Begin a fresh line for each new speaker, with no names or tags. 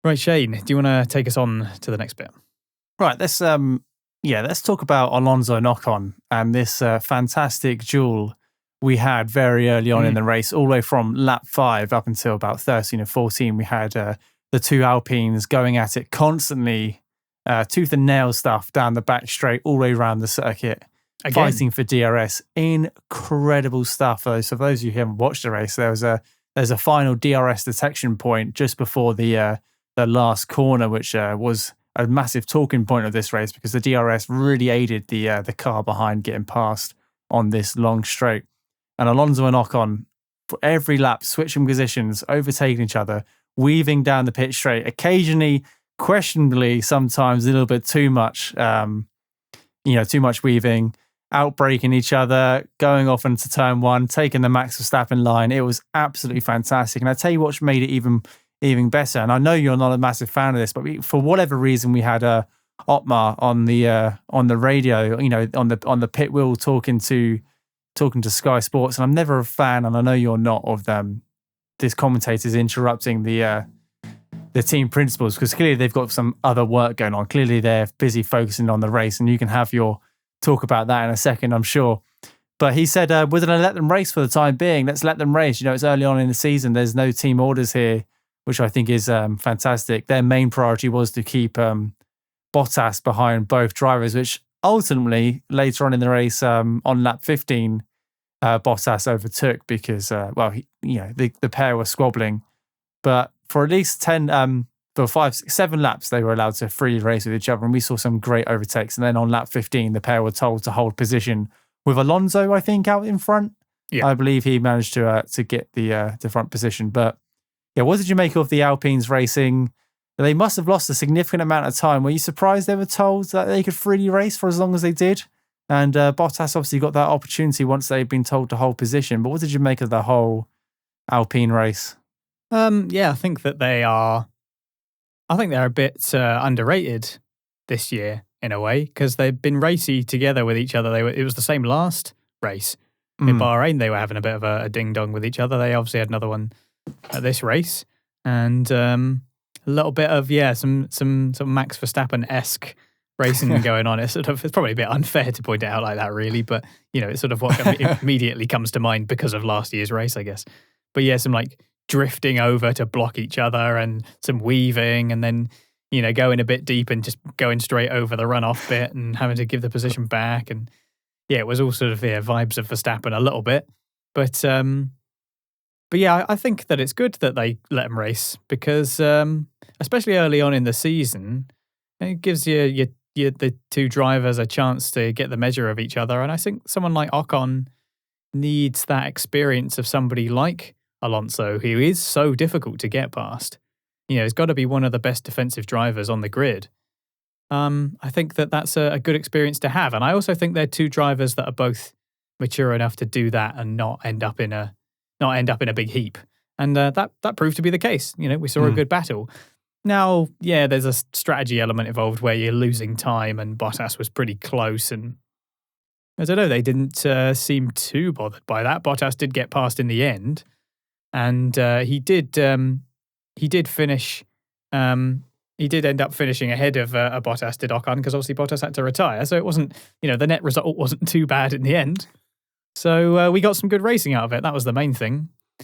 Right, Shane, do you want to take us on to the next bit?
Right, let's talk about Alonso and Ocon and this fantastic duel we had very early on in the race, all the way from lap 5 up until about 13 or 14. We had the two Alpines going at it constantly, tooth and nail stuff down the back straight, all the way around the circuit, fighting for DRS. Incredible stuff. So for those of you who haven't watched the race, there's a final DRS detection point just before the last corner, which was a massive talking point of this race because the DRS really aided the car behind getting past on this long straight. And Alonso and Ocon, for every lap, switching positions, overtaking each other, weaving down the pit straight, occasionally, questionably, sometimes a little bit too much, too much weaving, outbraking each other, going off into turn 1, taking the Max Verstappen line. It was absolutely fantastic. And I tell you what made it even better. And I know you're not a massive fan of this, but for whatever reason, we had Otmar on the radio, on the pit wheel talking to Sky Sports. And I'm never a fan, and I know you're not, of them. These commentators interrupting the team principals, because clearly they've got some other work going on. Clearly they're busy focusing on the race, and you can have your talk about that in a second, I'm sure. But he said, we're going to let them race for the time being. Let's let them race. It's early on in the season. There's no team orders here, which I think is fantastic. Their main priority was to keep Bottas behind both drivers, which ultimately later on in the race on lap 15, Bottas overtook because, the pair were squabbling. But for at least 7 laps, they were allowed to freely race with each other. And we saw some great overtakes. And then on lap 15, the pair were told to hold position with Alonso, I think, out in front. Yeah. I believe he managed to get the front position. But yeah, what did you make of the Alpines racing? They must have lost a significant amount of time. Were you surprised they were told that they could freely race for as long as they did? And Bottas obviously got that opportunity once they'd been told to hold position. But what did you make of the whole Alpine race?
I think that they're a bit underrated this year in a way, because they've been racy together with each other. It was the same last race in Bahrain. They were having a bit of a ding dong with each other. They obviously had another one at this race, and a little bit of some Max Verstappen-esque racing going on. It's probably a bit unfair to point it out like that, really, but it's sort of what immediately comes to mind because of last year's race, I guess. But yeah, some like drifting over to block each other and some weaving, and then going a bit deep and just going straight over the runoff bit and having to give the position back. And yeah, it was all sort of vibes of Verstappen a little bit, but yeah, I think that it's good that they let them race because, especially early on in the season, it gives you the two drivers a chance to get the measure of each other. And I think someone like Ocon needs that experience of somebody like Alonso, who is so difficult to get past. He's got to be one of the best defensive drivers on the grid. I think that that's a good experience to have. And I also think they're two drivers that are both mature enough to do that and not end up in a big heap. And that proved to be the case. We saw a good battle. Now, yeah, there's a strategy element involved where you're losing time, and Bottas was pretty close. And I don't know, they didn't seem too bothered by that. Bottas did get past in the end, and he did finish. He did end up finishing ahead of Bottas did Ocon, because obviously Bottas had to retire. So it wasn't, the net result wasn't too bad in the end. So we got some good racing out of it. That was the main thing.